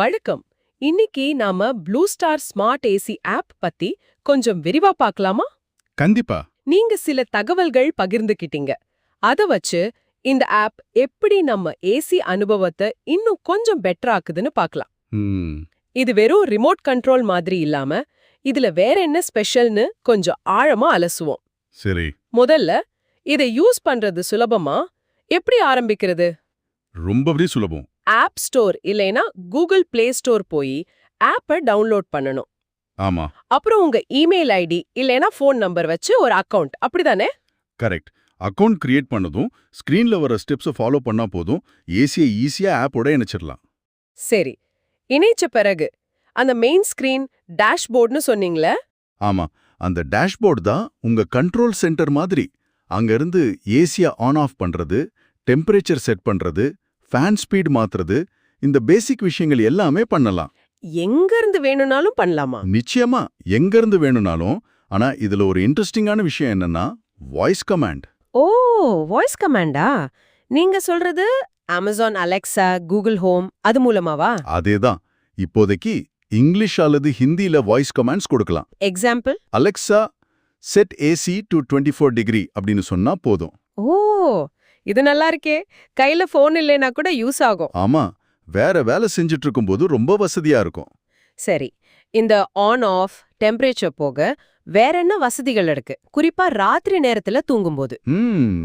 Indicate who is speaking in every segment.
Speaker 1: வணக்கம். இன்னைக்கு நாம Blue Star smart AC app பத்தி கொஞ்சம் விரிவா பார்க்கலாமா?
Speaker 2: கண்டிப்பா.
Speaker 1: நீங்க சில தகவல்கள் பகிர்ந்துக்கிட்டீங்க. அத வச்சு இந்த ஆப் எப்படி நம்ம ஏசி அனுபவத்தை இன்னும் கொஞ்சம் பெட்டர் ஆக்குதுன்னு பார்க்கலாம்.
Speaker 2: ம்,
Speaker 1: இது வெறும் ரிமோட் கண்ட்ரோல் மாதிரி இல்லாம, இதுல வேற என்ன ஸ்பெஷல்னு கொஞ்சம் ஆழமா அலசுவோம்.
Speaker 2: சரி.
Speaker 1: முதல்ல இதை யூஸ் பண்றது சுலபமா? எப்படி ஆரம்பிக்கிறது?
Speaker 2: ரொம்பவே சுலபம்.
Speaker 1: ஆப் ஸ்டோர் இல்லைனா கூகுள் பிளே ஸ்டோர் போய் ஆப்பை டவுன்லோட் பண்ணணும்.
Speaker 2: ஆமா,
Speaker 1: அப்புறம் உங்க இமெயில் ஐடி இல்லைனா ஃபோன் நம்பர் வச்சு ஒரு அக்கவுண்ட், அப்படிதானே?
Speaker 2: கரெக்ட். அக்கவுண்ட் கிரியேட் பண்ணதும் ஸ்கிரீன்ல வர ஸ்டெப்ஸை ஃபாலோ பண்ணா போதும், ஏசியை ஈஸியா ஆப்போட இணைச்சிடலாம்.
Speaker 1: சரி, இணைச்ச பிறகு அந்த மெயின் ஸ்கிரீன் டேஷ்போர்ட்னு சொன்னீங்களே,
Speaker 2: ஆமா, அந்த டேஷ்போர்டு தான் உங்க கண்ட்ரோல் சென்டர் மாதிரி. அங்க இருந்து ஏசியை ஆன் ஆஃப் பண்றது, டெம்பரேச்சர் செட் பண்றது, ஃபேன் ஸ்பீட் மாத்துறது, இந்த பேசிக் விஷயங்கள் எல்லாமே பண்ணலாம்.
Speaker 1: எங்க இருந்து வேணும்னாலும் பண்ணலாமா?
Speaker 2: நிச்சயமா, எங்க இருந்து வேணும்னாலும். ஆனா இதுல ஒரு இன்ட்ரெஸ்டிங்கான விஷயம் என்னன்னா, வாய்ஸ் கமாண்ட்.
Speaker 1: ஓ, வாய்ஸ் கமாண்டா? நீங்க சொல்றது Amazon அலெக்சா, கூகுள் ஹோம் அது மூலமாவா?
Speaker 2: அதேதான். இப்போதைக்கு இங்கிலீஷ் அல்லது ஹிந்தியில வாய்ஸ் கமாண்ட்ஸ் கொடுக்கலாம்.
Speaker 1: Example?
Speaker 2: Alexa set AC to 24 degree அப்படின்னு சொன்னா போதும்.
Speaker 1: ஓ, இது நல்லா இருக்கே. கையில ஃபோன் இல்லைனா கூட யூஸ் ஆகும்.
Speaker 2: ஆமா, வேற வேலை செஞ்சுட்டு இருக்கும்போது ரொம்ப வசதியா இருக்கும்.
Speaker 1: சரி, இந்த ஆன் ஆஃப் டெம்பரேச்சர் போக வேற என்ன வசதிகள் இருக்கு? குறிப்பா ராத்திரி நேரத்துல தூங்கும்போது.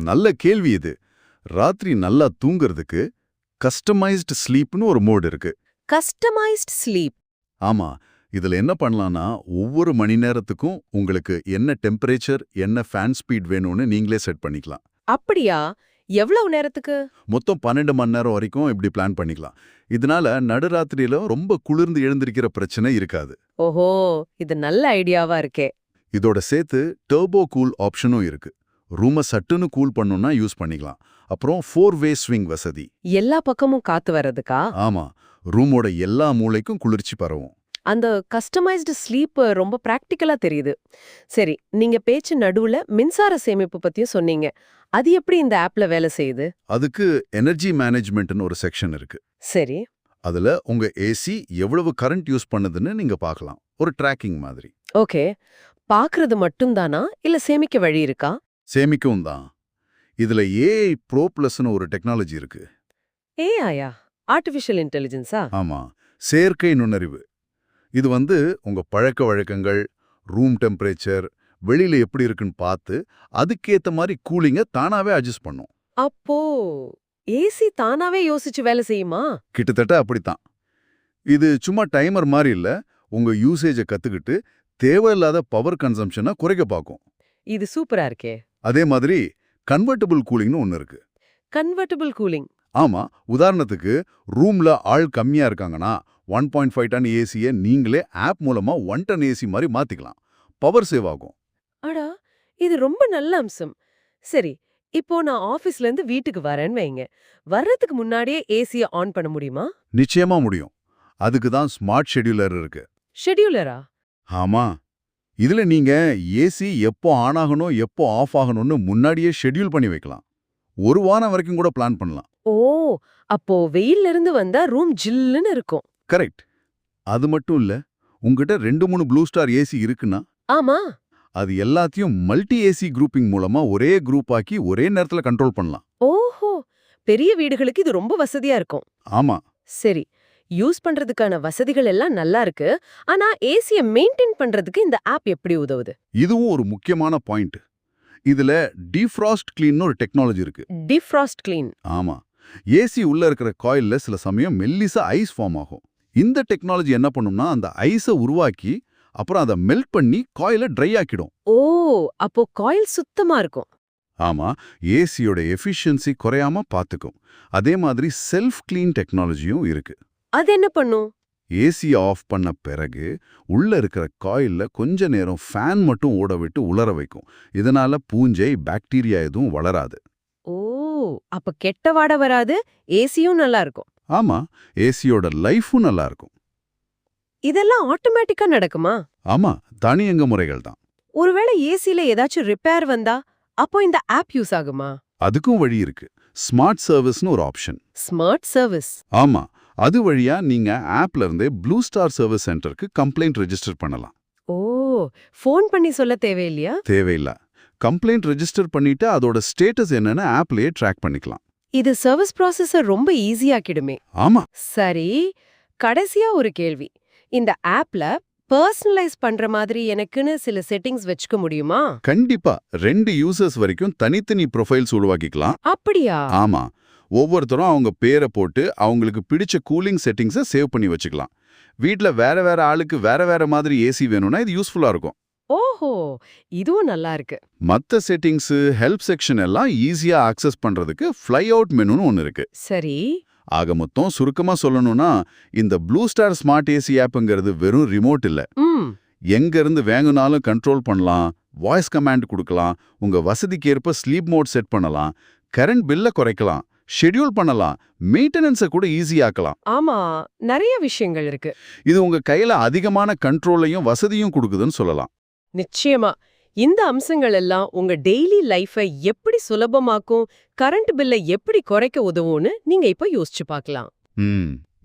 Speaker 2: நல்ல கேள்வி இது. ராத்திரி நல்லா தூங்குறதுக்கு கஸ்டமைஸ்டு ஸ்லீப்னு ஒரு மோட் இருக்கு.
Speaker 1: Customised sleep?
Speaker 2: ஆமா, இதுல என்ன பண்ணலாம்னா, ஒவ்வொரு மணி நேரத்துக்கும் உங்களுக்கு என்ன டெம்பரேச்சர், என்ன ஃபேன் ஸ்பீட் வேணும்னு நீங்களே செட் பண்ணிக்கலாம்.
Speaker 1: அப்படியா? எவ்வளவு நேரத்துக்கு?
Speaker 2: மொத்தம் 12 மணி நேரம் வரைக்கும் இப்படி பிளான் பண்ணிக்கலாம். இதனால நடுராத்திரியில ரொம்ப குளிர்ந்து எழுந்திருக்கிற பிரச்சனை இருக்காது.
Speaker 1: ஓஹோ, இது நல்ல ஐடியாவா இருக்கே.
Speaker 2: இதோட சேர்த்து டர்போ கூல் ஆப்ஷனும் இருக்கு. ரூமை சட்டுன்னு கூல் பண்ணணும்னா யூஸ் பண்ணிக்கலாம். அப்புறம் 4-வே ஸ்விங் வசதி.
Speaker 1: எல்லா பக்கமும் காத்து வர்றதுக்கா?
Speaker 2: ஆமா, ரூமோட எல்லா மூலைக்கும் குளிர்ச்சி பரவும்.
Speaker 1: அந்த கஸ்டமைஸ்டு ஸ்லீப் ரொம்ப பிராக்டிக்கலா தெரியுது. சரி, நீங்க பேச்சு நடுவுல மின்சார சேமிப்பு பத்தியும் சொன்னீங்க. அது எப்படி இந்த ஆப்ல வேலை செய்யுது?
Speaker 2: அதுக்கு எனர்ஜி மேனேஜ்மெண்ட்னு ஒரு செக்ஷன் இருக்கு.
Speaker 1: சரி.
Speaker 2: அதுல உங்க ஏசி எவ்வளவு கரண்ட் யூஸ் பண்ணுதுன்னு நீங்க பார்க்கலாம். ஒரு ட்ராக்கிங் மாதிரி.
Speaker 1: ஓகே, பாக்குறது மட்டும் தானா இல்ல சேமிக்க வழி இருக்கா?
Speaker 2: சேமிக்கவும் தான். இதுல ஏஐ ப்ரோ பிளஸ்னு ஒரு டெக்னாலஜி இருக்கு.
Speaker 1: ஏஐயா? ஆர்டிஃபிஷியல் இன்டெலிஜென்ஸா?
Speaker 2: ஆமா, செயற்கை நுண்ணறிவு. இது உங்க பழக்க வழக்கங்கள், ரூம் டெம்பரேச்சர், வெளியில எப்படி இருக்குன்னு பார்த்து அதுக்கேத்த மாதிரி கூலிங்க தானாவே அட்ஜஸ்ட் பண்ணும்.
Speaker 1: அப்போ ஏசி தானாவே யோசிச்சு வேலை செய்யுமா?
Speaker 2: கிட்டத்தட்ட அப்படித்தான். இது சும்மா டைமர் மாதிரி இல்ல, உங்க யூசேஜை கத்துக்கிட்டு தேவையில்லாத பவர் கன்சம்ஷனை குறைக்க பார்க்கும்.
Speaker 1: இது சூப்பரா இருக்கே.
Speaker 2: அதே மாதிரி கன்வெர்ட்டபிள் கூலிங்னு ஒன்னு இருக்கு.
Speaker 1: Convertible cooling?
Speaker 2: ஆமா, உதாரணத்துக்கு ரூம்ல ஆள் கம்மியா இருக்காங்கன்னா 1.5 டன் ஏசியை நீங்களே ஆப் மூலமா 1 டன் ஏசி மாதிரி மாத்திக்கலாம். பவர் சேவ் ஆகும்.
Speaker 1: அடா, இது ரொம்ப நல்ல அம்சம். சரி, இப்போ நான் ஆபீஸ்ல இருந்து வீட்டுக்கு வரேன்னு வைங்க. வர்றதுக்கு முன்னாடியே ஏசியை ஆன் பண்ண முடியுமா?
Speaker 2: நிச்சயமா முடியும். அதுக்கு தான் ஸ்மார்ட் ஷெட்யூலர் இருக்கு.
Speaker 1: ஷெட்யூலரா?
Speaker 2: ஆமா, இதுல நீங்க ஏசி எப்போ ஆன் ஆகணும், எப்போ ஆஃப் ஆகணும்னு முன்னாடியே ஷெட்யூல் பண்ணி வைக்கலாம். ஒரு வாரம் வரைக்கும் கூட பிளான் பண்ணலாம்.
Speaker 1: ஓ, அப்போ வெயில்ல இருந்து வந்தா ரூம் ஜில்லுன்னு இருக்கும்.
Speaker 2: கரெக்ட். அது மட்டும் இல்ல, உங்ககிட்ட 2-3 ப்ளூ ஸ்டார் ஏசி இருக்குன்னா,
Speaker 1: ஆமா,
Speaker 2: அது எல்லாத்தையும் மல்டி ஏசி குரூப்பிங் மூலமா ஒரே குரூப் ஆக்கி ஒரே நேரத்துல கண்ட்ரோல் பண்ணலாம்.
Speaker 1: ஓஹோ, பெரிய வீடுகளுக்கு இது ரொம்ப வசதியா இருக்கும்.
Speaker 2: ஆமா,
Speaker 1: சரி, யூஸ் பண்றதுக்கான வசதிகள் எல்லாம் நல்லா இருக்கு. ஆனா ஏசியை மெயின்டைன் பண்றதுக்கு இந்த ஆப் எப்படி உதவுது?
Speaker 2: இதுவும் ஒரு முக்கியமான பாயிண்ட். இதுல டீஃப்ராஸ்ட் கிளீன்னு ஒரு டெக்னாலஜி இருக்கு.
Speaker 1: Defrost clean?
Speaker 2: ஆமா, ஏசி உள்ள இருக்கிற காயில்ல சில சமயம் மெல்லிசா ஐஸ் ஃபார்ம் ஆகும். இந்த டெக்னாலஜி என்ன பண்ணும்னா, அந்த ஐஸை உருவாக்கி அப்புறம் அதை மெல்ட் பண்ணி காயிலை ட்ரை ஆக்கிடும்.
Speaker 1: ஓ, அப்போ காயில் சுத்தமா இருக்கும்.
Speaker 2: ஆமா, ஏசியோட எஃபிஷியன்சி குறையாம பார்த்துக்கும். அதே மாதிரி செல்ஃப் கிளீன் டெக்னாலஜியும் இருக்கு.
Speaker 1: அது என்ன பண்ணும்?
Speaker 2: ஏசி ஆஃப் பண்ண பிறகு உள்ள இருக்கிற காயில்ல கொஞ்ச நேரம் ஃபேன் மட்டும் ஓட விட்டு உலர வைக்கும். இதனால பூஞ்சை, பாக்டீரியா எதுவும் வளராது.
Speaker 1: ஓ, அப்ப கெட்ட வாடை வராது, ஏசியும் நல்லா இருக்கும்.
Speaker 2: ஆமா, ஏசியோட லைஃபும் நல்லா இருக்கும்.
Speaker 1: இதெல்லாம் ஆட்டோமேட்டிக்கா நடக்குமா?
Speaker 2: ஆமா, தானியங்க முறைகள் தான்.
Speaker 1: ஒருவேளை ஏசில ஏதாச்சும் ரிப்பேர் வந்தா அப்போ இந்த ஆப் யூஸ் ஆகுமா?
Speaker 2: அதுக்கும் வழி இருக்கு. ஸ்மார்ட் சர்வீஸ்னு ஒரு ஆப்ஷன்.
Speaker 1: Smart service?
Speaker 2: ஆமா, அது வழியா நீங்க ஆப்ல இருந்தே ப்ளூ ஸ்டார் சர்வீஸ் சென்டருக்கு கம்ப்ளைண்ட் ரெஜிஸ்டர் பண்ணலாம்.
Speaker 1: ஓ, ஃபோன் பண்ணி சொல்ல தேவையில்லையா?
Speaker 2: தேவையில்ல. கம்ப்ளைண்ட் ரெஜிஸ்டர் பண்ணிட்டு அதோட ஸ்டேட்டஸ் என்னன்னு ஆப்லயே ட்ராக் பண்ணிக்கலாம்.
Speaker 1: இது சர்வீஸ் ப்ராசஸ ரொம்ப ஈஸியாக்கிடுமே.
Speaker 2: ஆமா,
Speaker 1: சரி, கடைசியா ஒரு கேள்வி. இந்த ஆப்ல பர்சனலைஸ் பண்ற மாதிரி எனக்குன்னு சில செட்டிங்ஸ் வச்சுக்க முடியுமா?
Speaker 2: கண்டிப்பா 2 யூசர்ஸ் வரைக்கும் தனித்தனி ப்ரொஃபைல்ஸ் உருவாக்கிக்கலாம்.
Speaker 1: அப்படியா?
Speaker 2: ஆமா, ஒவ்வொருத்தரும் அவங்க பேரை போட்டு அவங்களுக்கு பிடிச்ச கூலிங் செட்டிங்ஸை சேவ் பண்ணி வச்சுக்கலாம். வீட்ல வேற வேற ஆளுக்கு வேற வேற மாதிரி ஏசி வேணும்னா இது யூஸ்ஃபுல்லா இருக்கும்.
Speaker 1: ஓஹோ, இதுவும் நல்லா இருக்கு.
Speaker 2: மத்த செட்டிங்ஸ், ஹெல்ப் செக்ஷன் எல்லாம் ஈஸியா ஆக்சஸ் பண்றதுக்கு ஃப்ளை அவுட் மெனுன்னு ஒன்னு இருக்கு.
Speaker 1: சரி.
Speaker 2: ஆக மொத்தம் சுருக்கமா சொல்லணும்னா இந்த ப்ளூ ஸ்டார் ஸ்மார்ட் ஏசி ஆப்ங்கிறது வெறும் ரிமோட் இல்ல.
Speaker 1: ம்.
Speaker 2: எங்க இருந்து வேணும்னாலும் கண்ட்ரோல் பண்ணலாம், வாய்ஸ் கமாண்ட் கொடுக்கலாம், உங்க வசதிக்கு ஏற்ப ஸ்லீப் மோட் செட் பண்ணலாம், கரண்ட் பில்ல குறைக்கலாம், ஷெட்யூல் பண்ணலாம், மெயின்டெனன்ஸை கூட ஈஸியாக்கலாம்.
Speaker 1: ஆமா, நிறைய விஷயங்கள் இருக்கு.
Speaker 2: இது உங்க கையில அதிகமான கண்ட்ரோலையும் வசதியும் கொடுக்குதுன்னு சொல்லலாம்.
Speaker 1: நிச்சயமா. இந்த அம்சங்கள் எல்லாம் உங்க டெய்லி லைஃபை எப்படி சுலபமாக்கும், கரண்ட் பில்லை எப்படி குறைக்க உதவும்னு நீங்க இப்ப யோசிச்சு பார்க்கலாம்.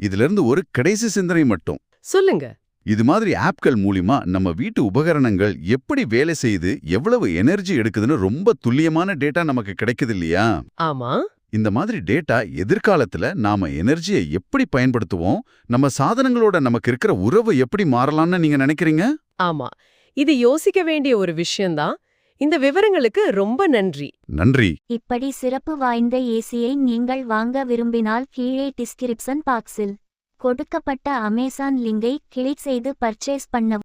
Speaker 2: இதுல இருந்து ஒரு கடைசி சிந்தனை மட்டும்.
Speaker 1: சொல்லுங்க.
Speaker 2: இது மாதிரி ஆப்கள் மூலியமா நம்ம வீட்டு உபகரணங்கள் எப்படி வேலை செய்யுது, எவ்வளவு எனர்ஜி எடுக்குதுன்னு ரொம்ப துல்லியமான டேட்டா நமக்கு கிடைக்குது இல்லையா?
Speaker 1: ஆமா.
Speaker 2: இந்த மாதிரி டேட்டா எதிர்காலத்துல நாம எனர்ஜியை எப்படி பயன்படுத்துவோம், நம்ம சாதனங்களோட நமக்கு இருக்கிற உறவு எப்படி மாறலாம்னு நீங்க நினைக்கிறீங்க?
Speaker 1: ஆமா, இது யோசிக்க வேண்டிய ஒரு விஷயம்தான். இந்த விவரங்களுக்கு ரொம்ப நன்றி.
Speaker 2: நன்றி.
Speaker 3: இப்படி சிறப்பு வாய்ந்த ஏசியை நீங்கள் வாங்க விரும்பினால் கீழே டிஸ்கிரிப்ஷன் பாக்ஸில் கொடுக்கப்பட்ட அமேசான் லிங்கை கிளிக் செய்து பர்ச்சேஸ் பண்ணவும்.